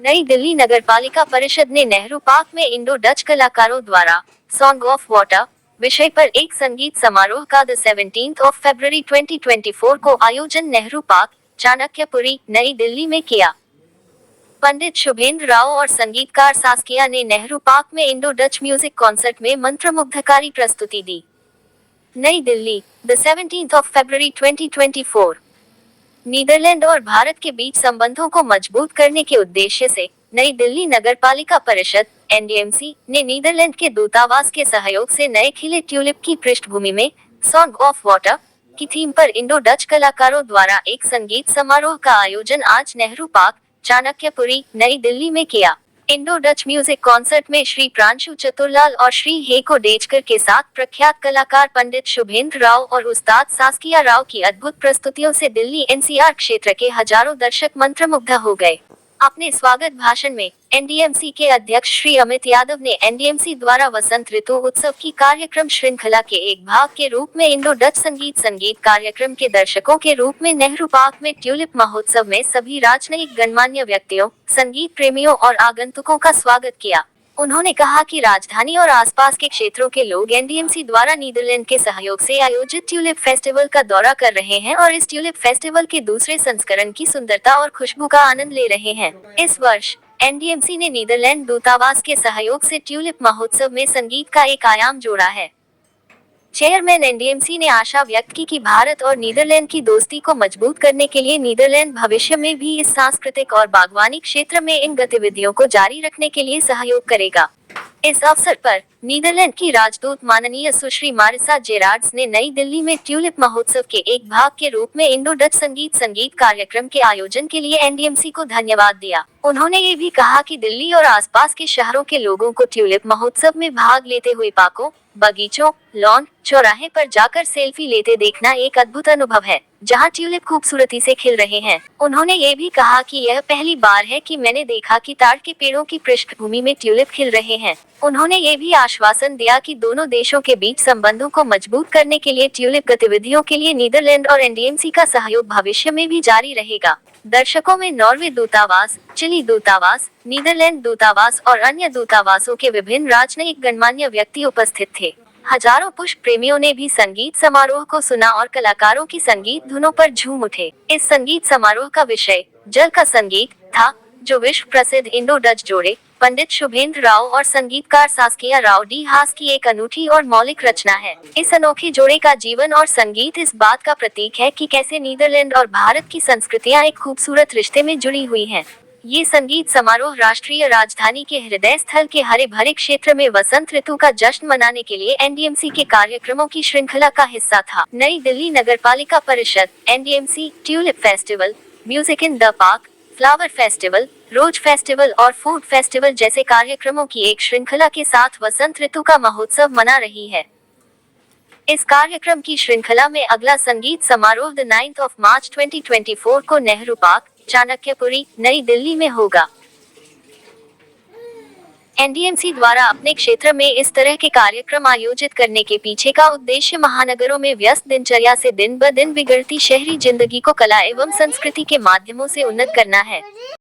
नई दिल्ली नगरपालिका परिषद ने नेहरू पार्क में इंडो डच कलाकारों द्वारा सॉन्ग ऑफ वाटर विषय पर एक संगीत समारोह का 17 फरवरी 2024 को आयोजन नेहरू पार्क, चाणक्यपुरी, नई दिल्ली में किया। पंडित शुभेंद्र राव और संगीतकार सास्किया ने नेहरू पार्क में इंडो डच म्यूजिक कॉन्सर्ट में मंत्रमुग्धकारी प्रस्तुति दी। नई दिल्ली, 17 फरवरी 2024। नीदरलैंड और भारत के बीच संबंधों को मजबूत करने के उद्देश्य से नई दिल्ली नगरपालिका परिषद (एनडीएमसी) ने नीदरलैंड के दूतावास के सहयोग से नए खिले ट्यूलिप की पृष्ठभूमि में सॉन्ग ऑफ वाटर की थीम पर इंडो डच कलाकारों द्वारा एक संगीत समारोह का आयोजन आज नेहरू पार्क, चाणक्यपुरी, नई दिल्ली में किया। इंडो डच म्यूजिक कॉन्सर्ट में श्री प्रांशु चतुरलाल और श्री हेको डेजकर के साथ प्रख्यात कलाकार पंडित शुभेंद्र राव और उस्ताद सास्किया राव की अद्भुत प्रस्तुतियों से दिल्ली एनसीआर क्षेत्र के हजारों दर्शक मंत्रमुग्ध हो गए। अपने स्वागत भाषण में एनडीएमसी के अध्यक्ष श्री अमित यादव ने एनडीएमसी द्वारा वसंत ऋतु उत्सव की कार्यक्रम श्रृंखला के एक भाग के रूप में इंडो डच संगीत कार्यक्रम के दर्शकों के रूप में नेहरू पार्क में ट्यूलिप महोत्सव में सभी राजनयिक गणमान्य व्यक्तियों, संगीत प्रेमियों और आगंतुकों का स्वागत किया। उन्होंने कहा कि राजधानी और आसपास के क्षेत्रों के लोग एनडीएमसी द्वारा नीदरलैंड के सहयोग से आयोजित ट्यूलिप फेस्टिवल का दौरा कर रहे हैं और इस ट्यूलिप फेस्टिवल के दूसरे संस्करण की सुंदरता और खुशबू का आनंद ले रहे हैं। इस वर्ष एनडीएमसी ने नीदरलैंड दूतावास के सहयोग से ट्यूलिप महोत्सव में संगीत का एक आयाम जोड़ा है। चेयरमैन एनडीएमसी ने आशा व्यक्त की कि भारत और नीदरलैंड की दोस्ती को मजबूत करने के लिए नीदरलैंड भविष्य में भी इस सांस्कृतिक और बागवानी क्षेत्र में इन गतिविधियों को जारी रखने के लिए सहयोग करेगा। इस अवसर पर नीदरलैंड की राजदूत माननीय सुश्री मारिसा जेरार्ड्स ने नई दिल्ली में ट्यूलिप महोत्सव के एक भाग के रूप में इंडो डच संगीत कार्यक्रम के आयोजन के लिए एनडीएमसी को धन्यवाद दिया। उन्होंने ये भी कहा कि दिल्ली और आसपास के शहरों के लोगों को ट्यूलिप महोत्सव में भाग लेते हुए पार्कों, बगीचों, लॉन, चौराहे पर जाकर सेल्फी लेते देखना एक अद्भुत अनुभव है, जहां ट्यूलिप खूबसूरती से खिल रहे हैं। उन्होंने ये भी कहा कि यह पहली बार है कि मैंने देखा कि ताड़ के पेड़ों की पृष्ठभूमि में ट्यूलिप खिल रहे हैं। उन्होंने ये भी आश्वासन दिया कि दोनों देशों के बीच संबंधों को मजबूत करने के लिए ट्यूलिप गतिविधियों के लिए नीदरलैंड और एनडीएमसी का सहयोग भविष्य में भी जारी रहेगा। दर्शकों में नॉर्वे दूतावास, चिली दूतावास, नीदरलैंड दूतावास और अन्य दूतावासों के विभिन्न राजनयिक गणमान्य व्यक्ति उपस्थित थे। हजारों पुष्प प्रेमियों ने भी संगीत समारोह को सुना और कलाकारों की संगीत धुनों पर झूम उठे। इस संगीत समारोह का विषय जल का संगीत था, जो विश्व प्रसिद्ध इंडो डच जोड़े पंडित शुभेंद्र राव और संगीतकार सास्किया राव डी हास की एक अनूठी और मौलिक रचना है। इस अनोखे जोड़े का जीवन और संगीत इस बात का प्रतीक है कि कैसे नीदरलैंड और भारत की संस्कृतियां एक खूबसूरत रिश्ते में जुड़ी हुई हैं। ये संगीत समारोह राष्ट्रीय राजधानी के हृदय स्थल के हरे भरे क्षेत्र में वसंत ऋतु का जश्न मनाने के लिए एनडीएमसी के कार्यक्रमों की श्रृंखला का हिस्सा था। नई Delhi Nagarpalika Parishad NDMC tulip festival, music in the park, flower festival, rose festival और फूड फेस्टिवल जैसे कार्यक्रमों की एक श्रृंखला के साथ वसंत ऋतु का महोत्सव मना रही है। इस कार्यक्रम की श्रृंखला में अगला संगीत समारोह 9 मार्च 2024 को नेहरू पार्क, चाणक्यपुरी, नई दिल्ली में होगा। एनडीएमसी द्वारा अपने क्षेत्र में इस तरह के कार्यक्रम आयोजित करने के पीछे का उद्देश्य महानगरों में व्यस्त दिनचर्या से दिन ब दिन बिगड़ती शहरी जिंदगी को कला एवं संस्कृति के माध्यमों से उन्नत करना है।